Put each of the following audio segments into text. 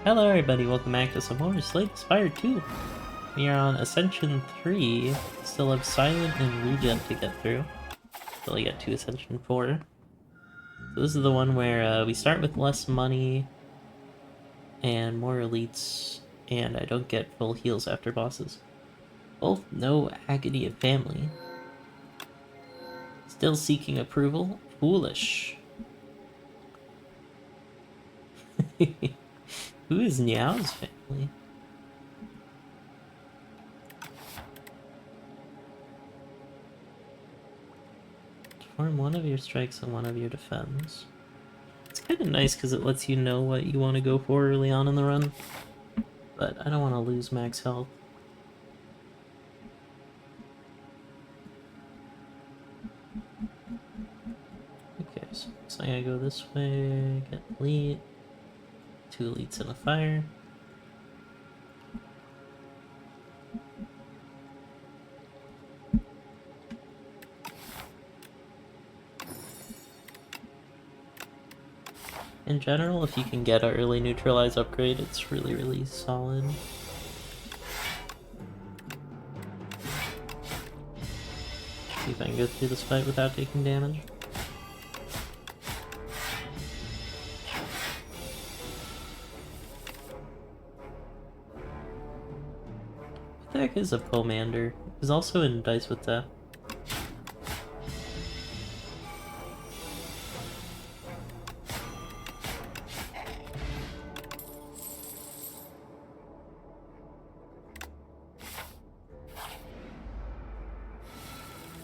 Hello everybody, welcome back to some more Spire 2. We are on Ascension 3, still have Silent and Regen to get through. Still get to Ascension 4. So this is the one where we start with less money and more elites, and I don't get full heals after bosses. Both no agony of family. Still seeking approval? Foolish. Who is Niao's family? Perform one of your strikes and one of your defense. It's kind of nice because it lets you know what you want to go for early on in the run. But I don't want to lose max health. Okay, so I'm gonna go this way, get elite. 2 elites and a fire. In general, if you can get an early neutralize upgrade, it's really solid. See if I can go through this fight without taking damage. What the heck is a Pomander? He's also in Dice with Death.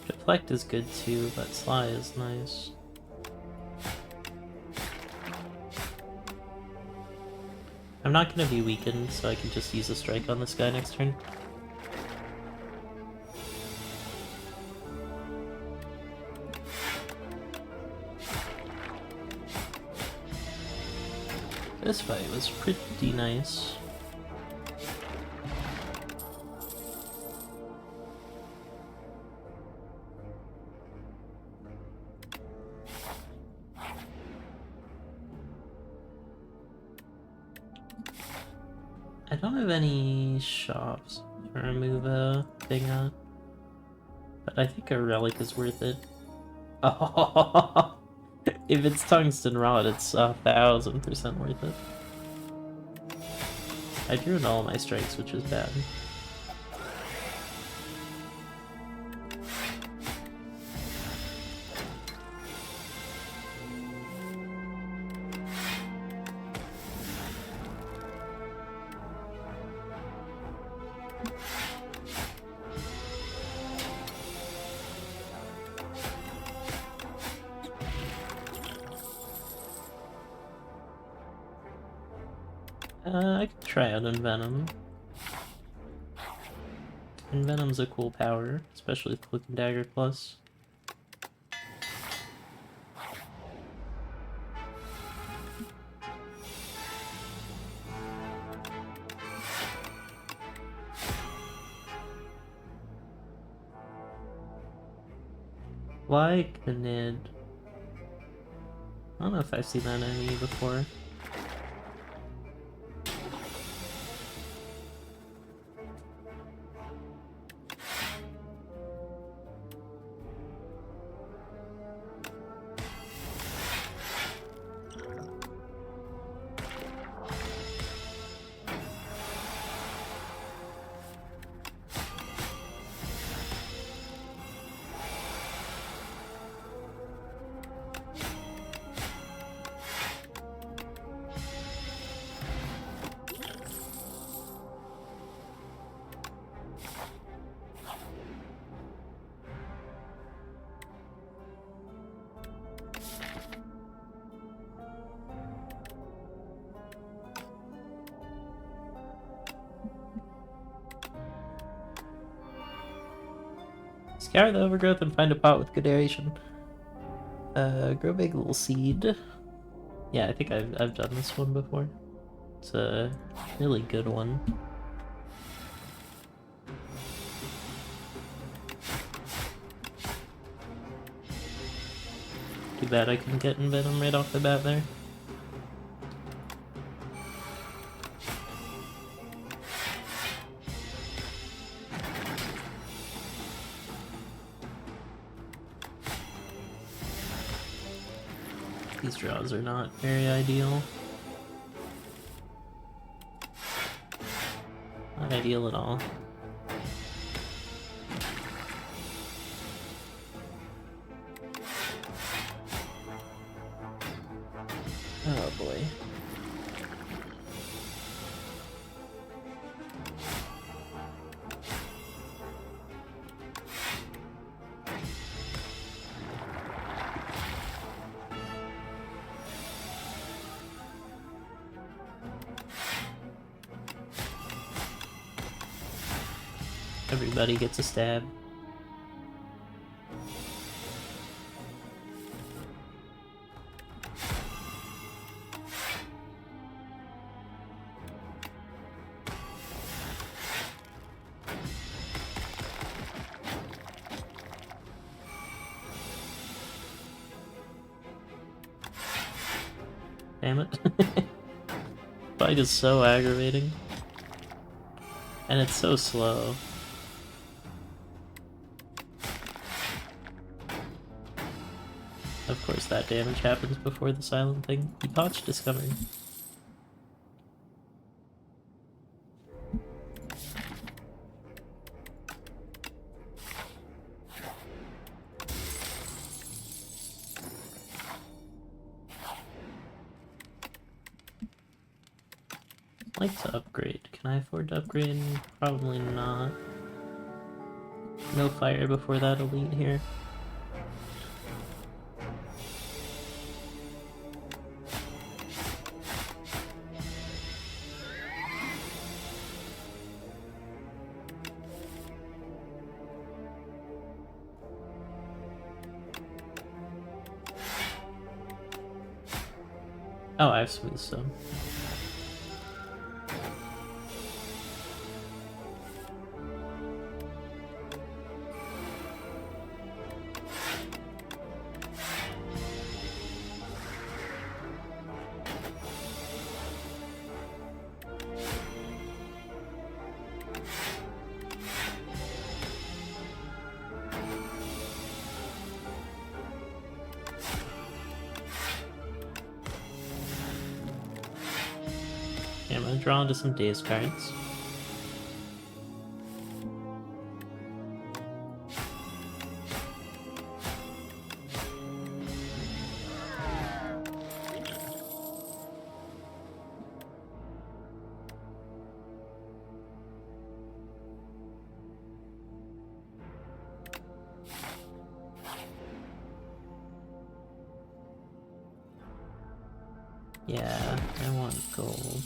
Deflect is good too, but Sly is nice. I'm not gonna be weakened, so I can just use a strike on this guy next turn. This fight was pretty nice. I don't have any shops to remove a thing on, but I think a relic is worth it. Oh, if it's tungsten rod, it's 1000% worth it. I drew in all my strikes, which is bad. I could try out Envenom. Envenom's a cool power, especially with Cloak and Dagger Plus. Why Knid? I don't know if I've seen that enemy before. Scour the overgrowth and find a pot with good aeration. Grow big little seed. Yeah, I think I've done this one before. It's a really good one. Too bad I couldn't get Envenom right off the bat there. These draws are not very ideal. Not ideal at all. Oh boy. Everybody gets a stab. Damn it. Bike is so aggravating. And it's so slow. Of course that damage happens before the silent thing. He botched discovery. I'd like to upgrade. Can I afford to upgrade? Probably not. No fire before that elite here. Oh, I have smooth stone. Okay, I'm gonna draw into some Daze cards. Yeah, I want gold.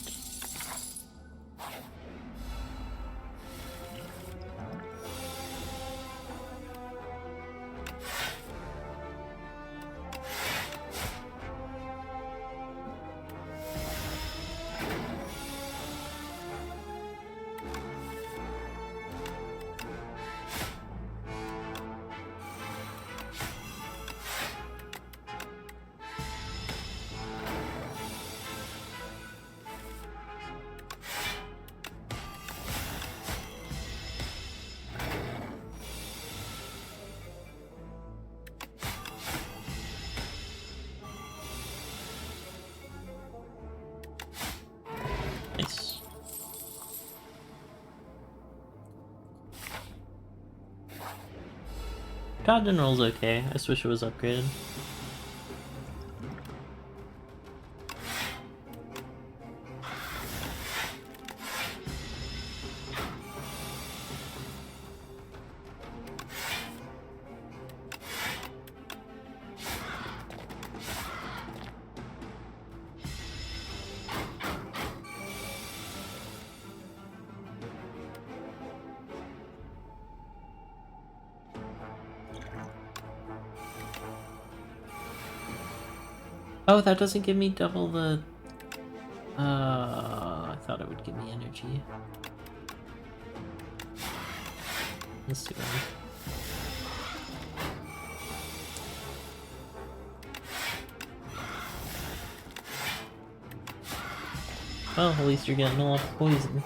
Nice. God General's okay. I just wish it was upgraded. Oh, that doesn't give me double the... I thought it would give me energy. Let's do that. Well, at least you're getting a lot of poison.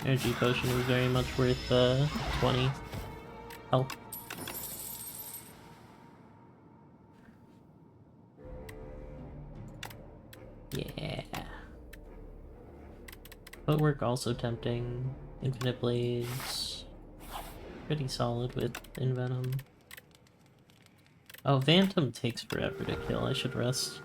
Energy potion is very much worth 20 health. Yeah. Footwork also tempting. Infinite blades. Pretty solid with Envenom. Oh, Phantom takes forever to kill. I should rest.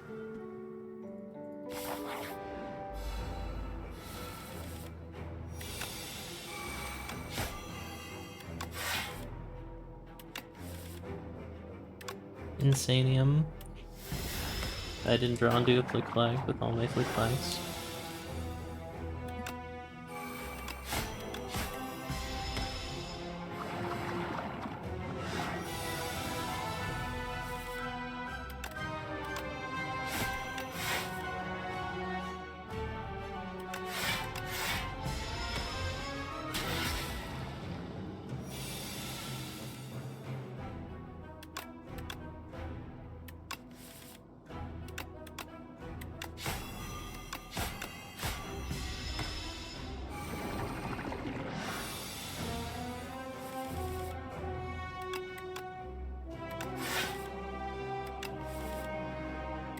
Insanium. I didn't draw onto a flick flag with all my flick flags.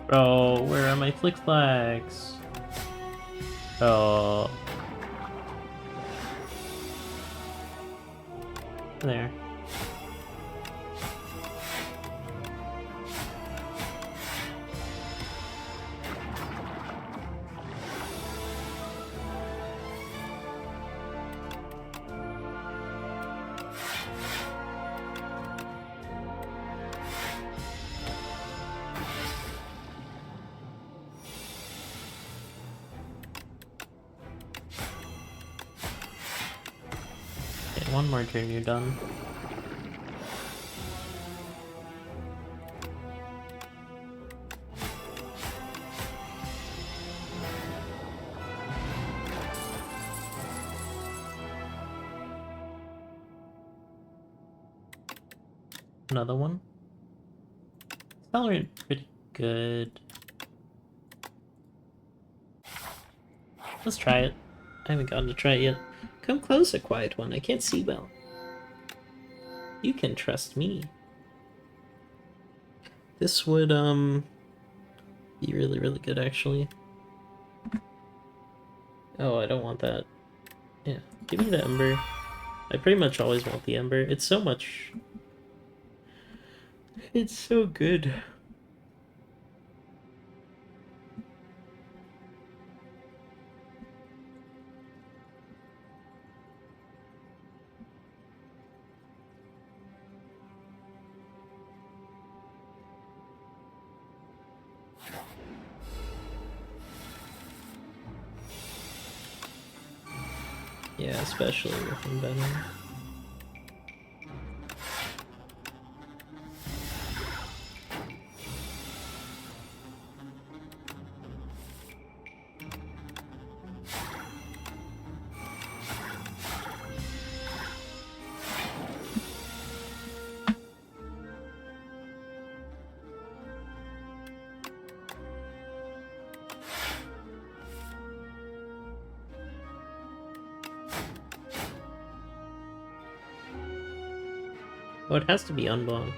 Bro, where are my flick flags? Oh. There. Okay, one more turn, you're done. Another one. Tolerant pretty good. Let's try it. I haven't gotten to try it yet. Come closer, quiet one. I can't see well. You can trust me. This would be really, really good actually. Oh, I don't want that. Yeah, give me the ember. I pretty much always want the ember. It's so much. It's so good. Yeah, especially with Envenom. Oh, it has to be unblocked.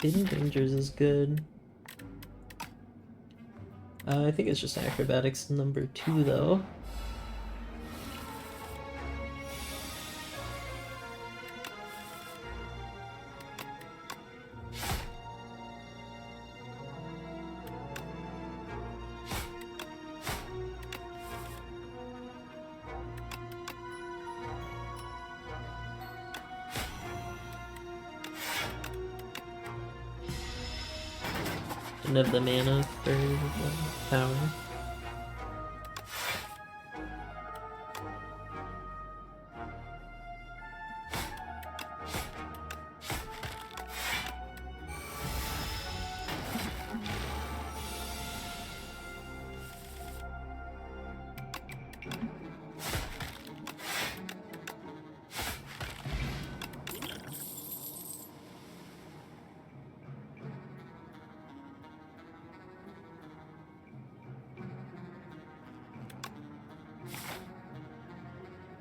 Hidden Dangers is good. I think it's just Acrobatics number 2 though. Didn't have the mana for the power.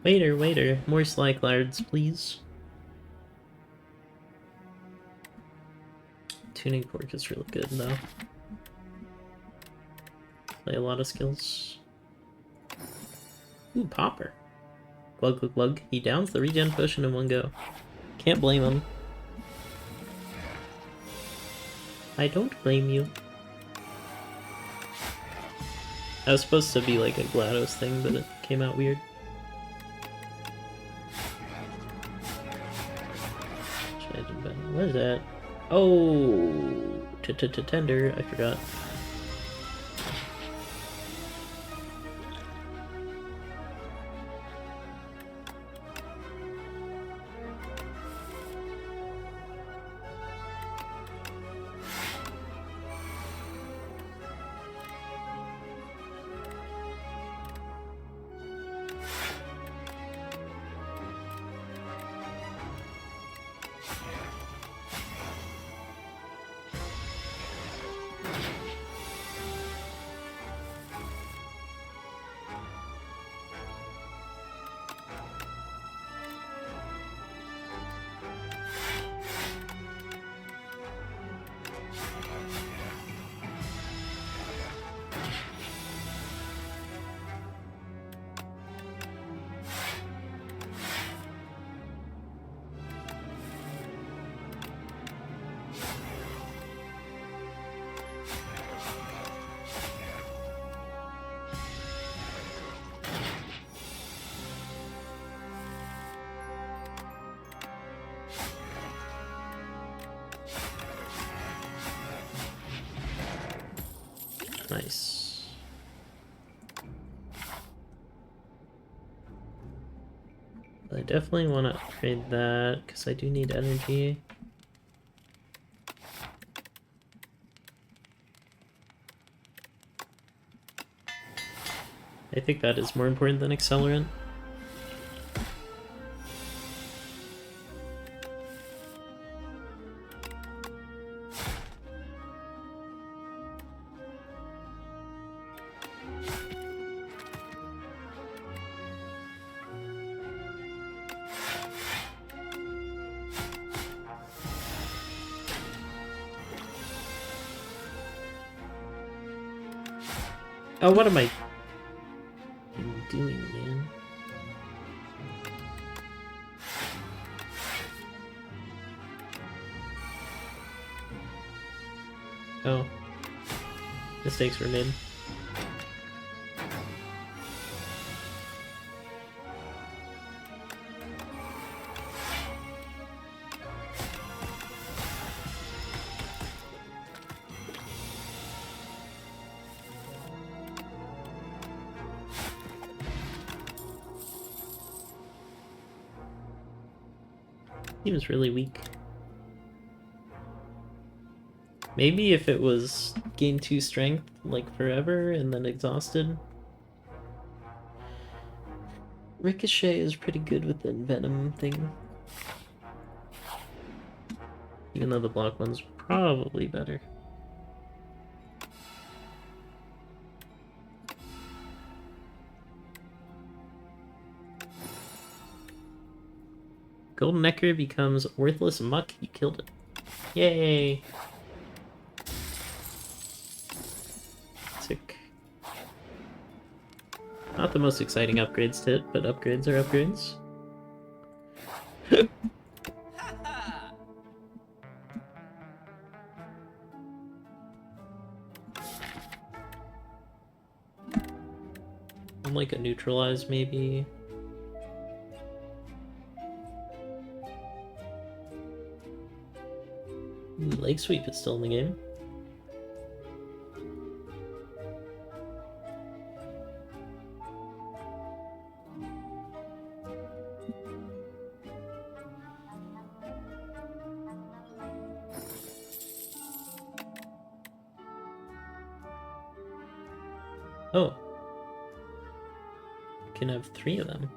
Waiter, waiter, more Slyclards, please. Tuning fork is really good, though. Play a lot of skills. Ooh, Popper. Glug, glug, glug. He downs the regen potion in one go. Can't blame him. I don't blame you. That was supposed to be like a GLaDOS thing, but it came out weird. What is that? Oh, tender. I forgot. Nice. I definitely want to upgrade that because I do need energy. I think that is more important than accelerant. Oh, what am I doing, man? Oh. Mistakes were made. He was really weak. Maybe if it was gain 2 strength, like forever, and then exhausted. Ricochet is pretty good with the Envenom thing. Even though the block one's probably better. Golden Necker becomes worthless muck. You killed it. Yay! Sick. Not the most exciting upgrades to it, but upgrades are upgrades. I'm like a neutralize, maybe. Leg Sweep is still in the game. Oh. Can have 3 of them.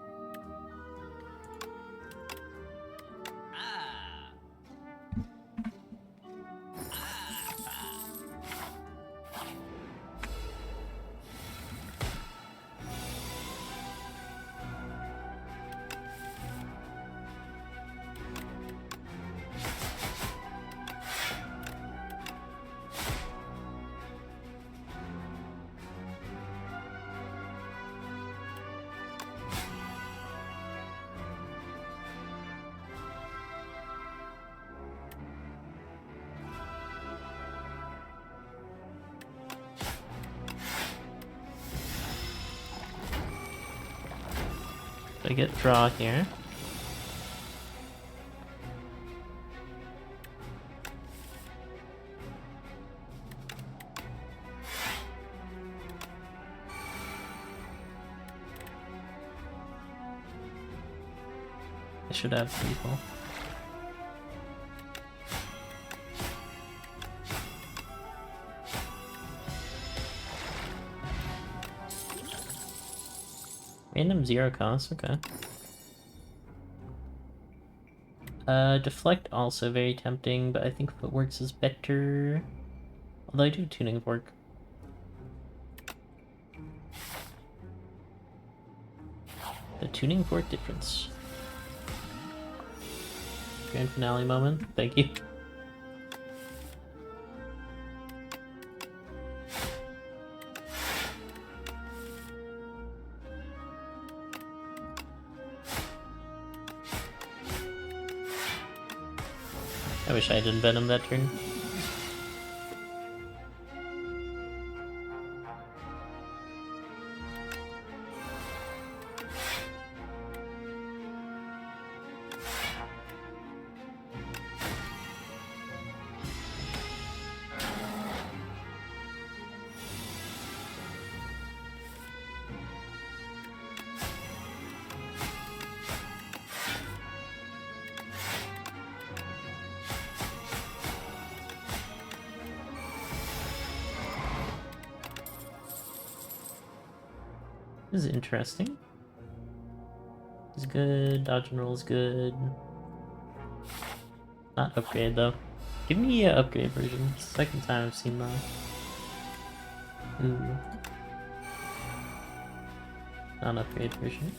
I get draw here. I should have people. Random 0 cost, okay. Deflect also very tempting, but I think Footworks is better. Although I do Tuning Fork. The Tuning Fork difference. Grand finale moment, thank you. I wish I had Envenom that turn. This is interesting. It's good, dodge and roll is good. Not upgrade though. Give me an upgrade version. Second time I've seen that. Ooh. Non-upgrade version.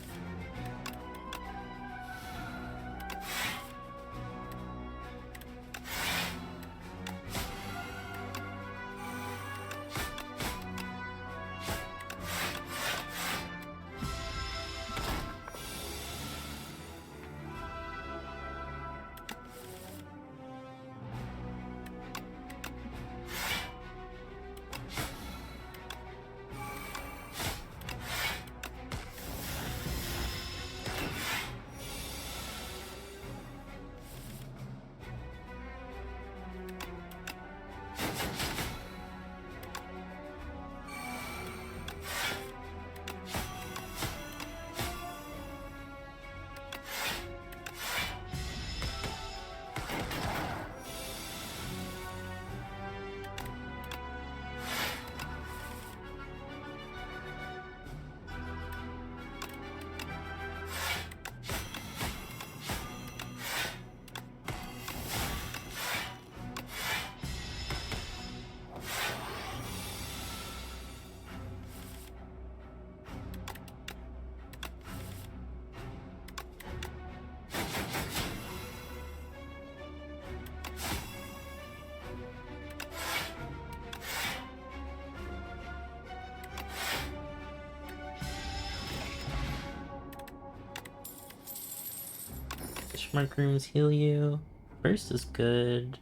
Smart rooms heal you. Burst is good.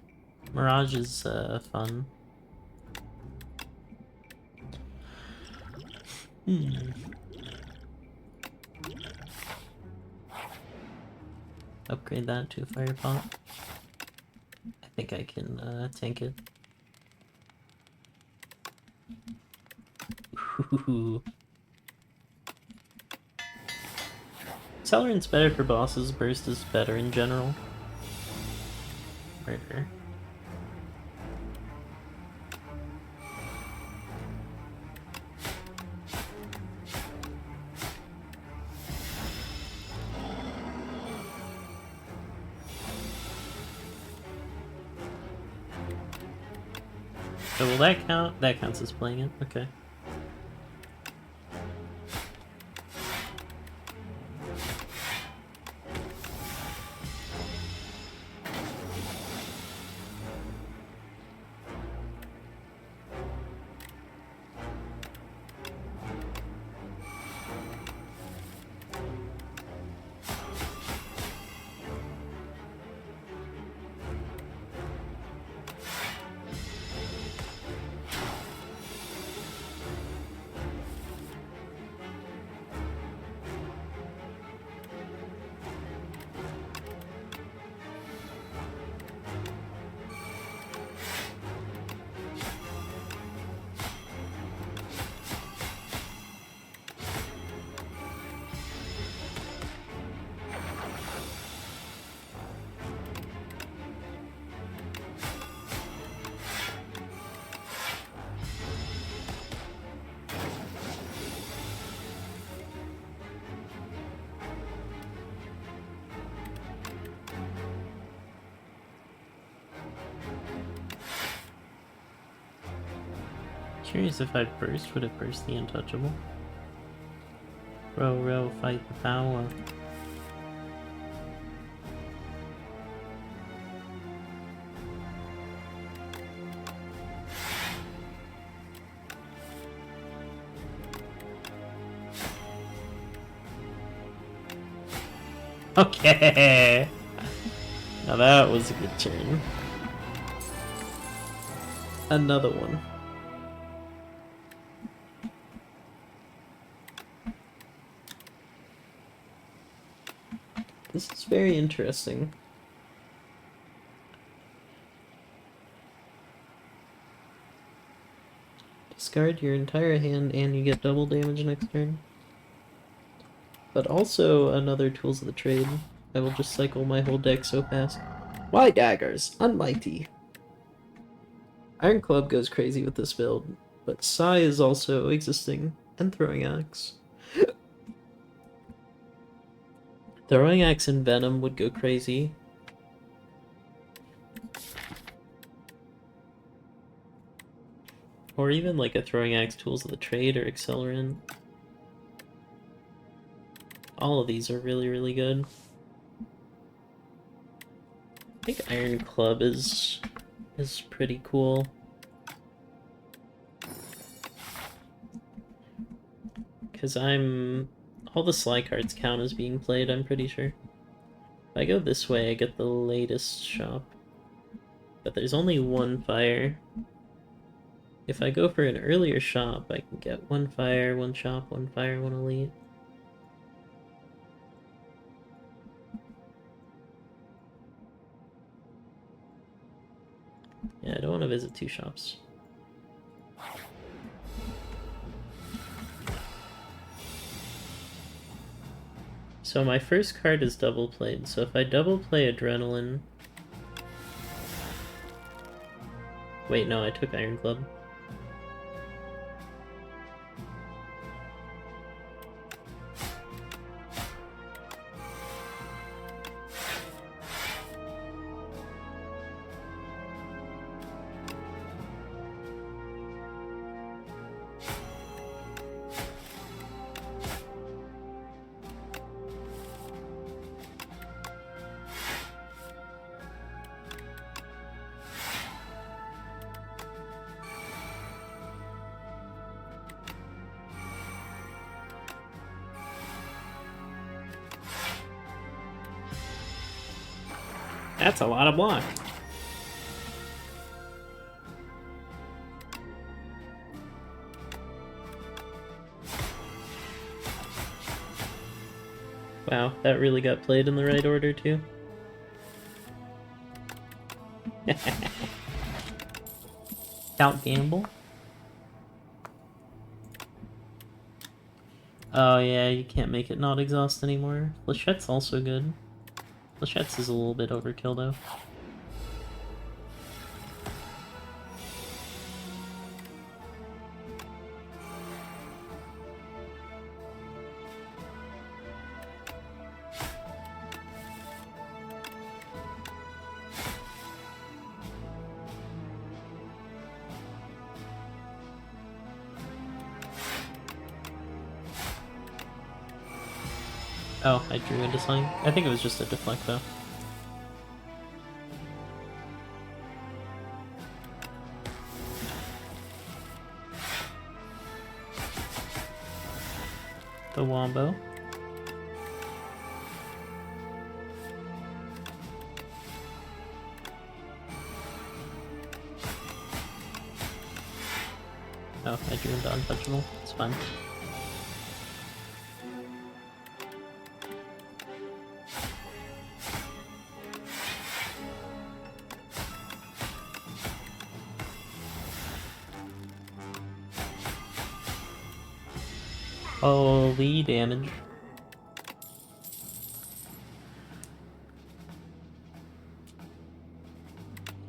Mirage is fun. Upgrade that to a fire pot. I think I can tank it. Ooh. Accelerant's better for bosses, burst is better in general. Murder. So will that count? That counts as playing it, okay. Curious if I'd burst, would it burst the untouchable? Row, fight the power. Okay! Now that was a good turn. Another one. This is very interesting. Discard your entire hand and you get double damage next turn. But also another Tools of the Trade. I will just cycle my whole deck so fast. Why daggers? Unmighty. Iron Club goes crazy with this build, but Sai is also existing, and Throwing Axe. Throwing Axe and Envenom would go crazy. Or even like a Throwing Axe Tools of the Trade or Accelerant. All of these are really, really good. I think Iron Club is pretty cool. Because all the Sly cards count as being played, I'm pretty sure. If I go this way, I get the latest shop. But there's only one fire. If I go for an earlier shop, I can get one fire, one shop, one fire, one elite. Yeah, I don't want to visit two shops. So my first card is double played, so if I double play Adrenaline... Wait, no, I took Iron Club. That's a lot of block. Wow, that really got played in the right order too. Count Gamble? Oh yeah, you can't make it not exhaust anymore. Flechette's also good. Flechette's is a little bit overkill though. Oh, I drew into something. I think it was just a deflect though. The Wombo. Oh, I drew into Untouchable. It's fine. Holy damage.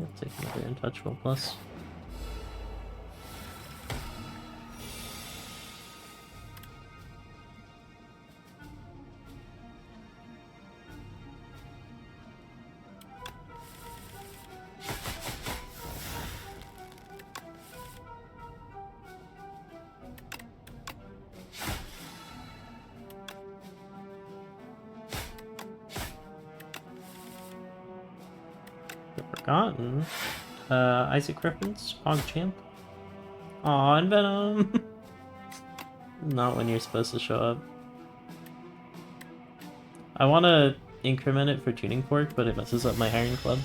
I'll take another Untouchable plus. Forgotten. Isaac reference? PogChamp? Aw, Envenom! Not when you're supposed to show up. I want to increment it for Tuning Fork, but it messes up my Iron Club.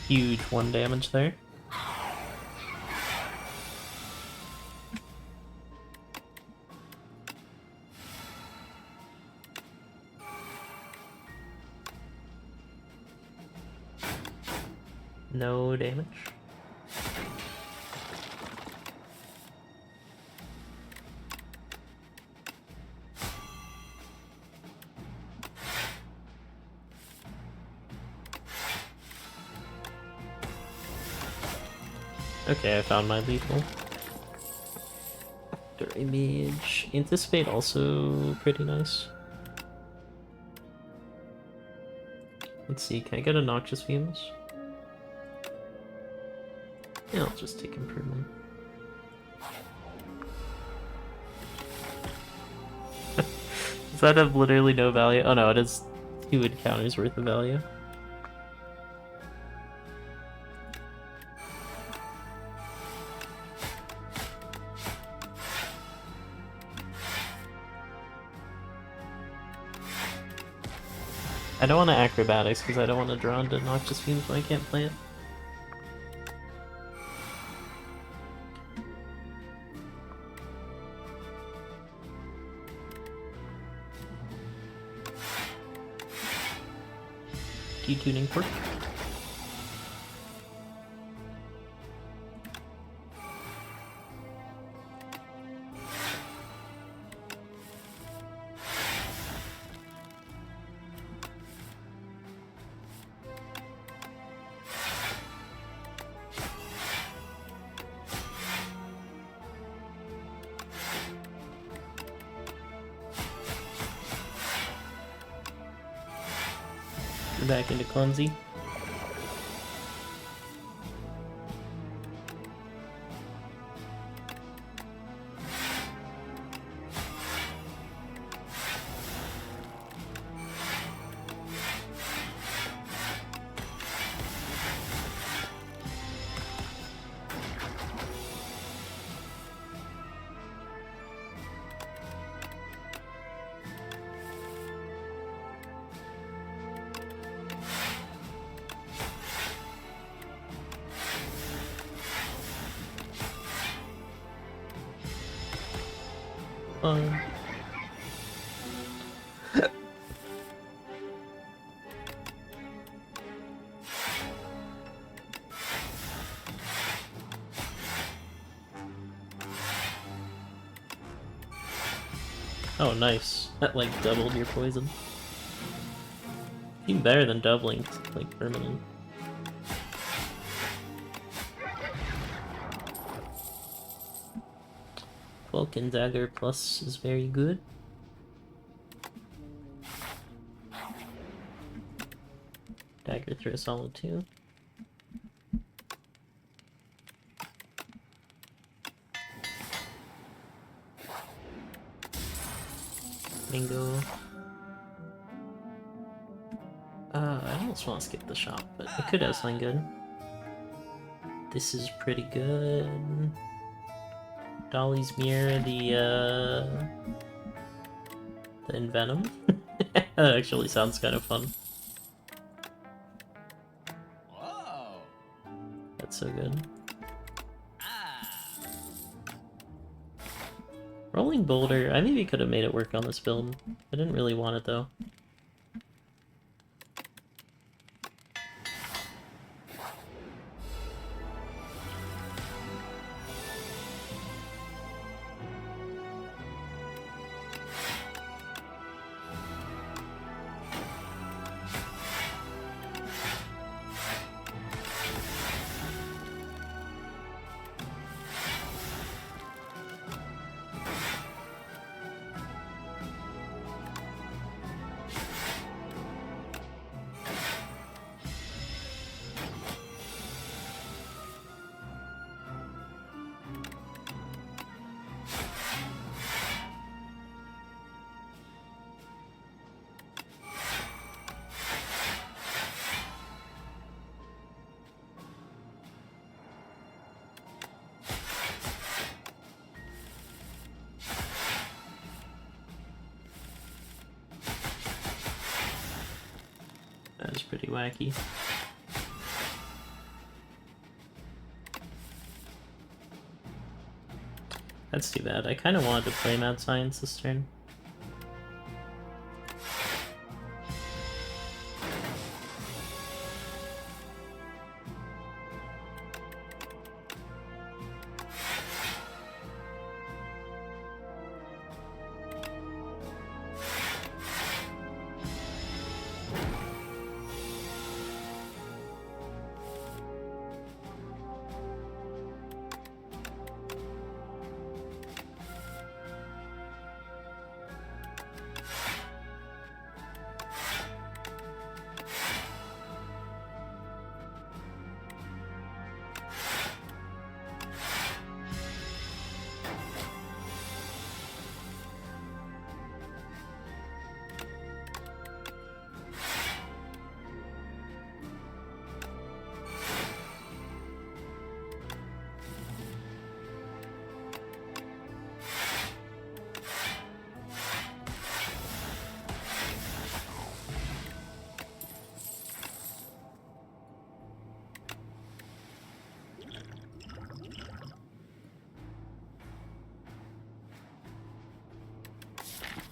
Huge 1 damage there. No damage. Okay, I found my lethal. Mage. Anticipate also pretty nice. Let's see, can I get a Noxious Fumes? Yeah, I'll just take Improvement. Does that have literally no value? Oh no, it has 2 encounters worth of value. I don't want to Acrobatics because I don't want to draw into Noxious Fumes when I can't play it. Tuning Fork. Back into Clumsy. Oh, nice. That, like, doubled your poison. Even better than doubling, like, permanent. Vulcan Dagger Plus is very good. Dagger through a solid 2. Bingo. I almost want to skip the shop, but it could have something good. This is pretty good. Dolly's Mirror, the Envenom. That actually sounds kind of fun. Whoa. That's so good. Rolling Boulder, I maybe could have made it work on this build. I didn't really want it though. That is pretty wacky. That's too bad. I kind of wanted to play Mad Science this turn.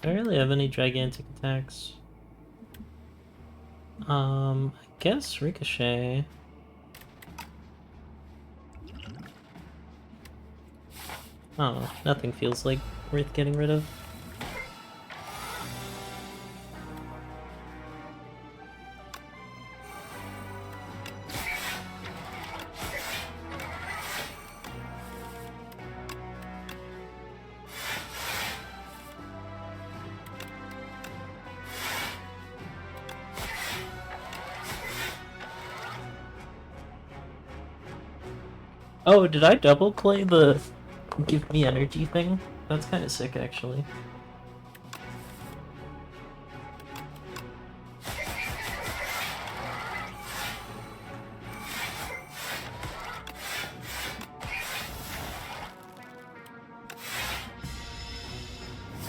Do I really have any gigantic attacks? I guess Ricochet. Oh, nothing feels like worth getting rid of. Oh, did I double play the give me energy thing? That's kind of sick, actually.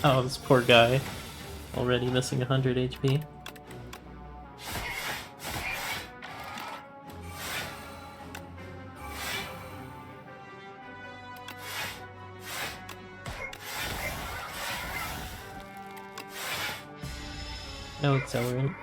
Oh, this poor guy. Already missing 100 HP. No accelerant.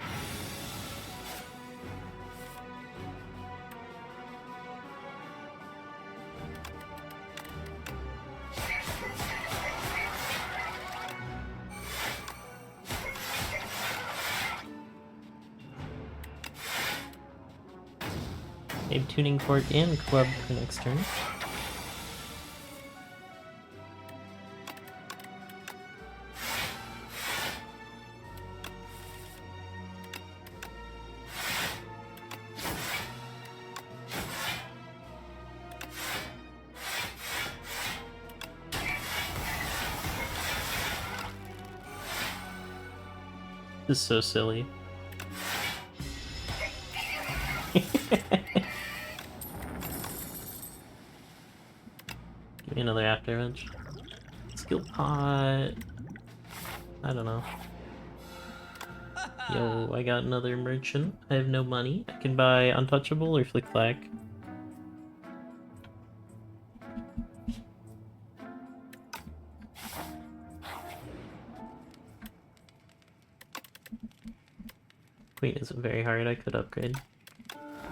Maybe tuning fork and club for next turn. This is so silly. Give me another after image. Skill pot. I don't know. Yo, I got another merchant. I have no money. I can buy Untouchable or Flick Flack. Queen isn't very hard, I could upgrade.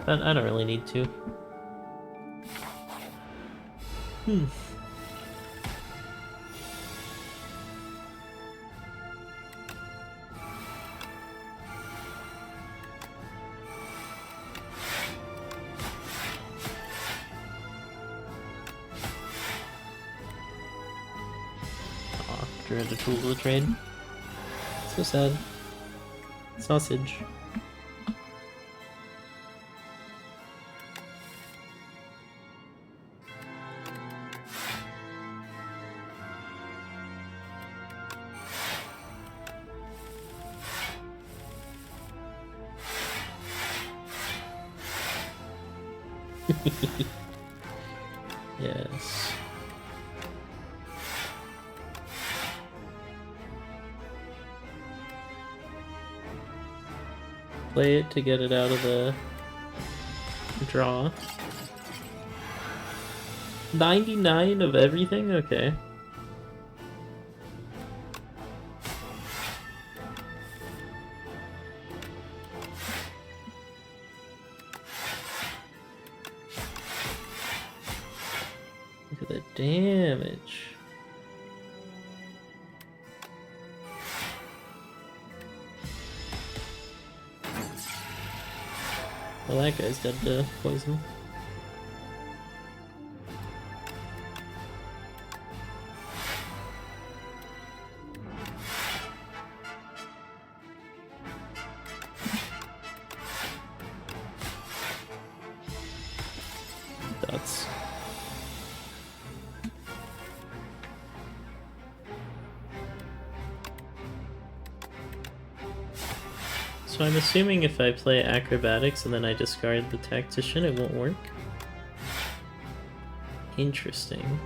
But I don't really need to. Aw, drew into tools of the trade. So sad. Sausage. Yes. Play it to get it out of the draw. 99 of everything? Okay. Look at the damage. Well, that guy's dead to poison. That's... So I'm assuming if I play acrobatics and then I discard the tactician, it won't work? Interesting.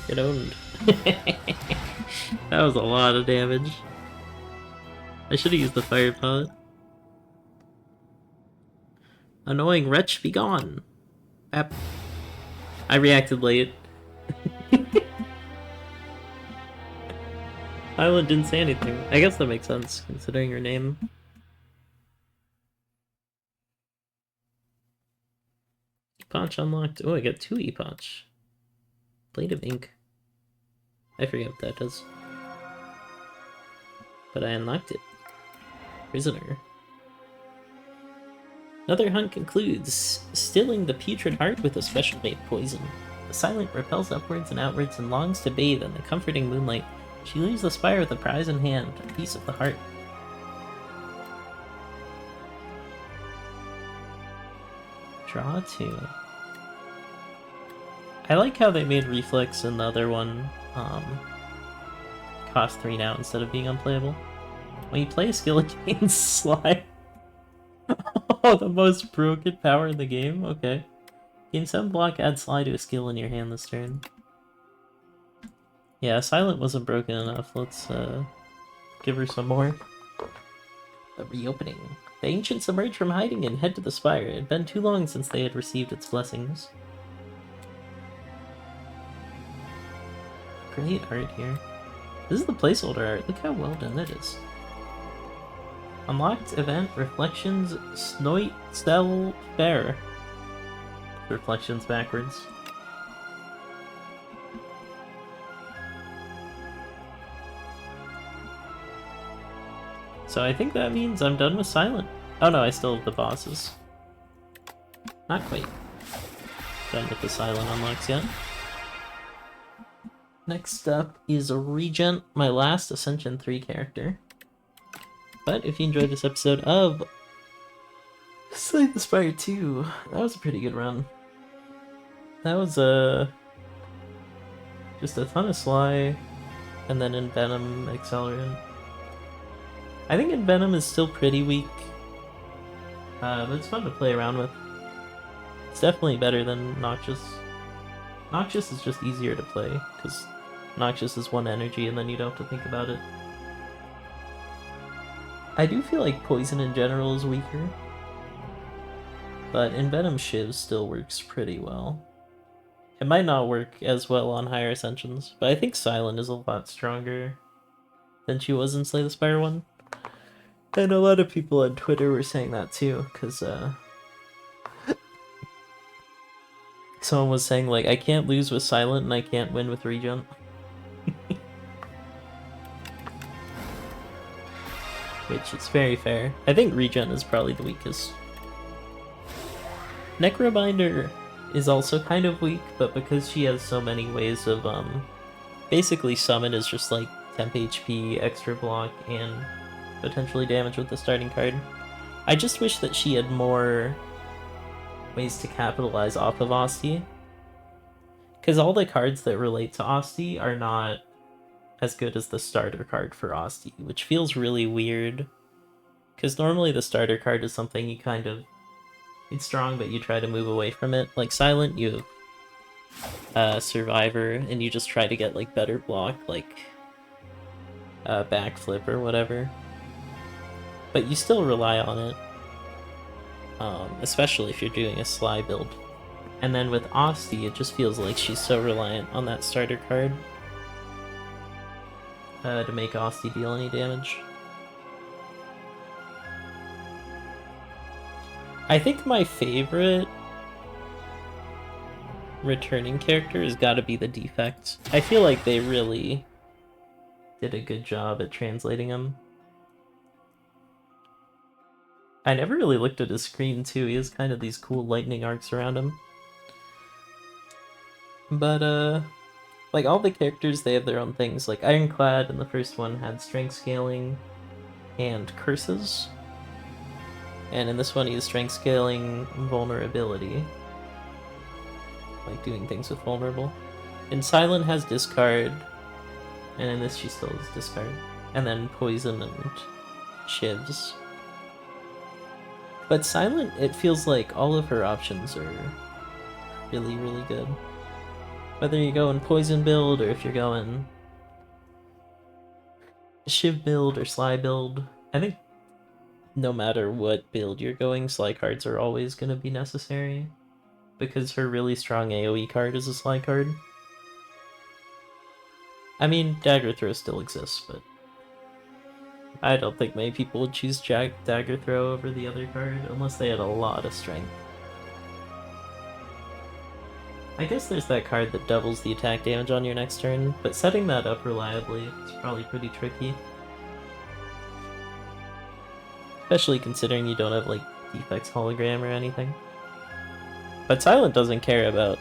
Get owned. That was a lot of damage. I should have used the fire pot. Annoying wretch, be gone! Bap. I reacted late. Island didn't say anything. I guess that makes sense, considering her name. Epoch unlocked. Oh, I got 2 Epoch. Blade of Ink. I forget what that does. But I unlocked it. Prisoner. Another hunt concludes, stilling the putrid heart with a special made poison. The silent repels upwards and outwards and longs to bathe in the comforting moonlight. She leaves the spire with a prize in hand, a piece of the heart. Draw 2. I like how they made Reflex in the other one cost 3 now instead of being unplayable. When you play a skill, it gains Slide. Oh, the most broken power in the game? Okay. Gain 7 block, add Slide to a skill in your hand this turn. Yeah, Silent wasn't broken enough. Let's give her some more. The reopening. The ancients emerge from hiding and head to the Spire. It had been too long since they had received its blessings. Great art here. This is the placeholder art. Look how well done it is. Unlocked event Reflections Snoit Cell Fair. Reflections backwards. So I think that means I'm done with Silent. Oh no, I still have the bosses. Not quite done with the silent unlocks yet. Next up is Regent, my last Ascension 3 character. But if you enjoyed this episode of Slay the Spire 2, that was a pretty good run. That was just a ton of Sly, and then Envenom Accelerant. I think Envenom is still pretty weak, but it's fun to play around with. It's definitely better than Noxious. Noxious is just easier to play, because Noxious is one energy and then you don't have to think about it. I do feel like Poison in general is weaker, but Envenom Shiv still works pretty well. It might not work as well on higher Ascensions, but I think Silent is a lot stronger than she was in Slay the Spire 1. And a lot of people on Twitter were saying that too, because someone was saying, like, I can't lose with Silent and I can't win with Regent. Which is very fair. I think Regent is probably the weakest. Necrobinder is also kind of weak, but because she has so many ways of, basically summon is just like temp HP, extra block, and potentially damage with the starting card. I just wish that she had more ways to capitalize off of Asti. Because all the cards that relate to Asti are not as good as the starter card for Asti, which feels really weird. Because normally the starter card is something you kind of... It's strong, but you try to move away from it. Like Silent, you have Survivor, and you just try to get like better block, like backflip or whatever. But you still rely on it, especially if you're doing a Sly build. And then with Asti, it just feels like she's so reliant on that starter card to make Asti deal any damage. I think my favorite returning character has got to be the Defect. I feel like they really did a good job at translating him. I never really looked at his screen too. He has kind of these cool lightning arcs around him. But like all the characters, they have their own things. Like Ironclad in the first one had strength scaling and curses. And in this one, he's strength scaling vulnerability. Like doing things with vulnerable. And Silent has discard. And in this, she still has discard. And then poison and shivs. But Silent, it feels like all of her options are really, really good. Whether you go in poison build, or if you're going Shiv build or Sly build, I think no matter what build you're going, Sly cards are always going to be necessary. Because her really strong AoE card is a Sly card. I mean, Dagger Throw still exists, but I don't think many people would choose Dagger Throw over the other card, unless they had a lot of strength. I guess there's that card that doubles the attack damage on your next turn, but setting that up reliably is probably pretty tricky. Especially considering you don't have, like, Defect's hologram or anything. But Silent doesn't care about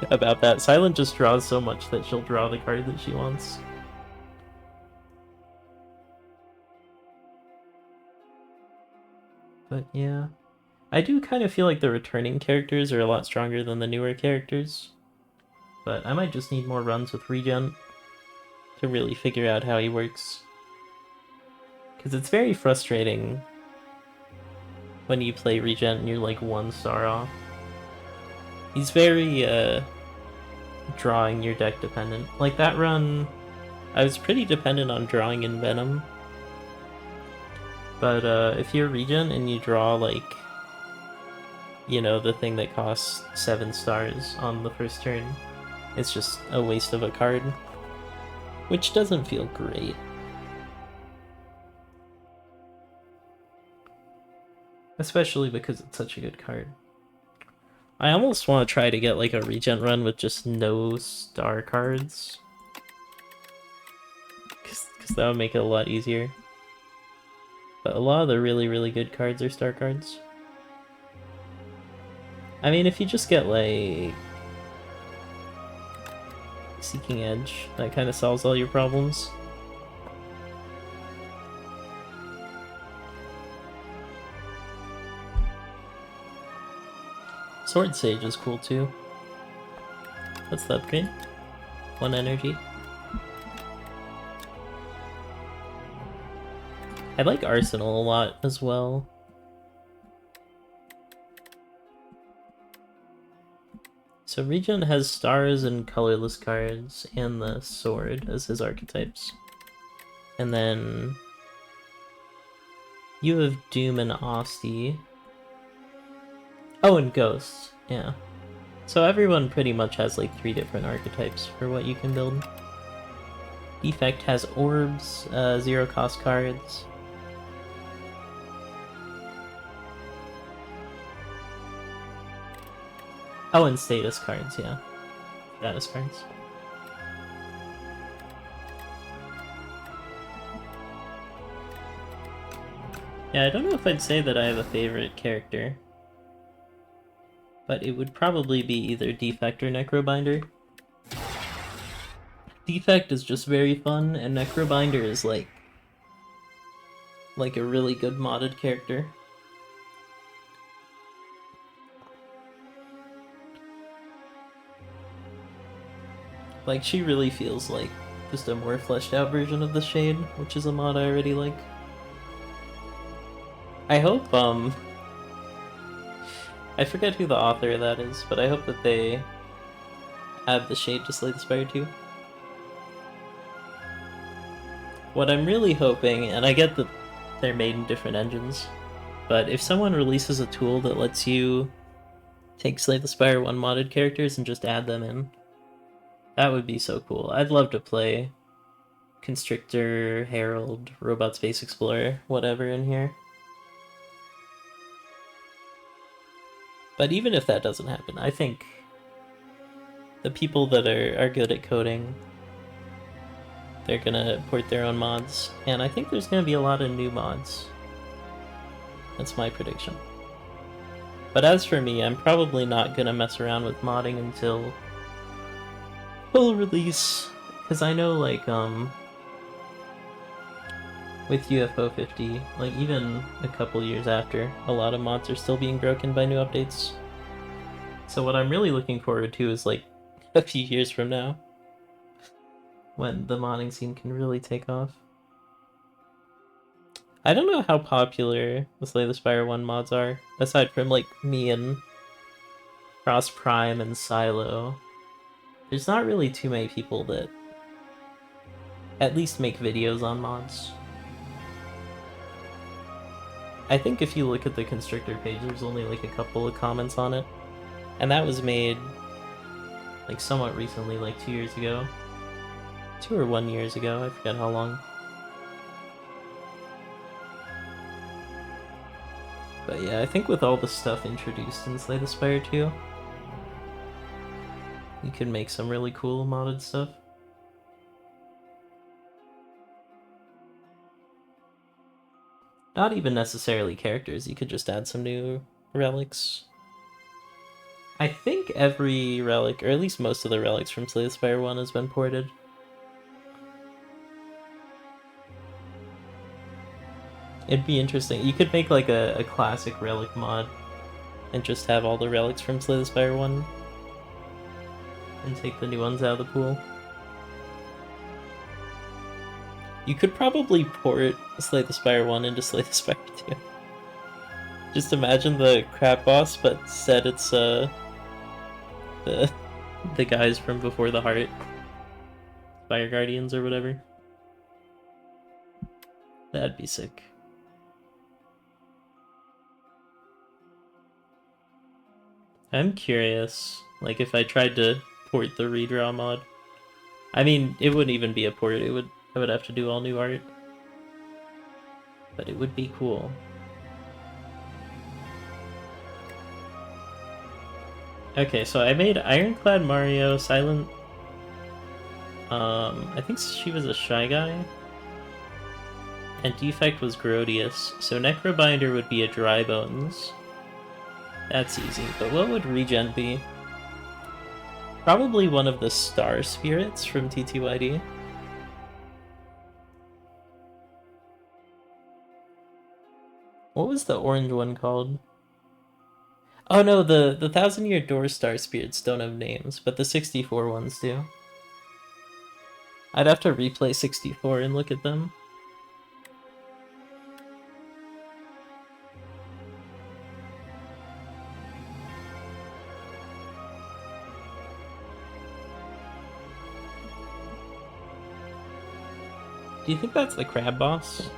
that. Silent just draws so much that she'll draw the card that she wants. But yeah. I do kind of feel like the returning characters are a lot stronger than the newer characters. But I might just need more runs with Regent to really figure out how he works. Because it's very frustrating when you play Regent and you're like 1 star off. He's very drawing your deck dependent. Like that run, I was pretty dependent on drawing Envenom. But if you're Regent and you draw like, you know, the thing that costs 7 stars on the first turn, it's just a waste of a card. Which doesn't feel great. Especially because it's such a good card. I almost want to try to get like a Regent run with just no star cards. Because that would make it a lot easier. But a lot of the really, really good cards are star cards. I mean, if you just get, like, Seeking Edge, that kind of solves all your problems. Sword Sage is cool too. What's the upgrade? 1 energy. I like Arsenal a lot as well. So Regen has stars and colorless cards and the sword as his archetypes. And then you have Doom and Asti. Oh, and Ghost, yeah. So everyone pretty much has like 3 different archetypes for what you can build. Defect has orbs, 0 cost cards. Oh, and status cards, yeah. Status cards. Yeah, I don't know if I'd say that I have a favorite character. But it would probably be either Defect or Necrobinder. Defect is just very fun, and Necrobinder is like a really good modded character. Like, she really feels like just a more fleshed out version of the Shade, which is a mod I already like. I hope, I forget who the author of that is, but I hope that they add the Shade to Slay the Spire too. What I'm really hoping, and I get that they're made in different engines, but if someone releases a tool that lets you take Slay the Spire 1 modded characters and just add them in, that would be so cool. I'd love to play Constrictor, Herald, Robot Space Explorer, whatever in here. But even if that doesn't happen, I think the people that are good at coding, they're gonna port their own mods, and I think there's gonna be a lot of new mods. That's my prediction. But as for me, I'm probably not gonna mess around with modding until full release, because I know, like, with UFO 50, like, even a couple years after, a lot of mods are still being broken by new updates. So what I'm really looking forward to is, like, a few years from now, when the modding scene can really take off. I don't know how popular the Slay the Spire 1 mods are, aside from, like, me and Cross Prime and Silo. There's not really too many people that at least make videos on mods. I think if you look at the Constrictor page, there's only like a couple of comments on it. And that was made like somewhat recently, like 2 years ago. 2 or 1 years ago, I forget how long. But yeah, I think with all the stuff introduced in Slay the Spire 2, you can make some really cool modded stuff. Not even necessarily characters, you could just add some new relics. I think every relic, or at least most of the relics from Slay the Spire 1 has been ported. It'd be interesting. You could make like a classic relic mod and just have all the relics from Slay the Spire 1 and take the new ones out of the pool. You could probably port Slay the Spire 1 into Slay the Spire 2. Just imagine the crab boss, but said it's the guys from Before the Heart, Spire Guardians or whatever. That'd be sick. I'm curious, like, if I tried to port the redraw mod. I mean, it wouldn't even be a port, I would have to do all new art. But it would be cool. Okay, so I made Ironclad Mario, Silent... I think she was a Shy Guy. And Defect was Grodius, so Necrobinder would be a Dry Bones. That's easy, but what would regen be? Probably one of the star spirits from TTYD. What was the orange one called? Oh no, the 1000-year door star spirits don't have names, but the 64 ones do. I'd have to replay 64 and look at them. Do you think that's the crab boss?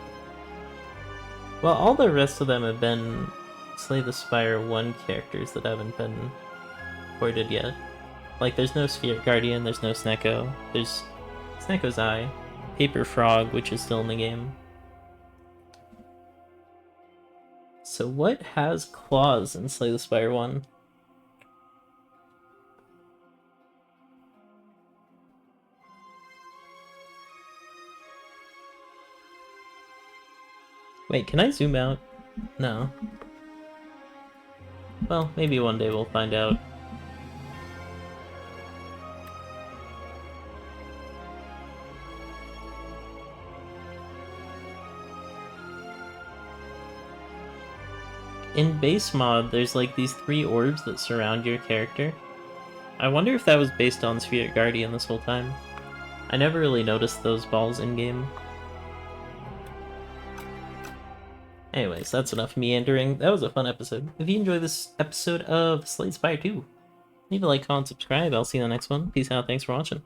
Well, all the rest of them have been Slay the Spire 1 characters that haven't been ported yet. Like, there's no Spirit Guardian, there's no Snecko, there's Snecko's Eye, Paper Frog, which is still in the game. So what has claws in Slay the Spire 1? Wait, can I zoom out? No. Well, maybe one day we'll find out. In base mod, there's like these 3 orbs that surround your character. I wonder if that was based on Spirit Guardian this whole time. I never really noticed those balls in-game. Anyways, that's enough meandering. That was a fun episode. If you enjoyed this episode of Slay the Spire 2, leave a like, comment, subscribe. I'll see you in the next one. Peace out, thanks for watching.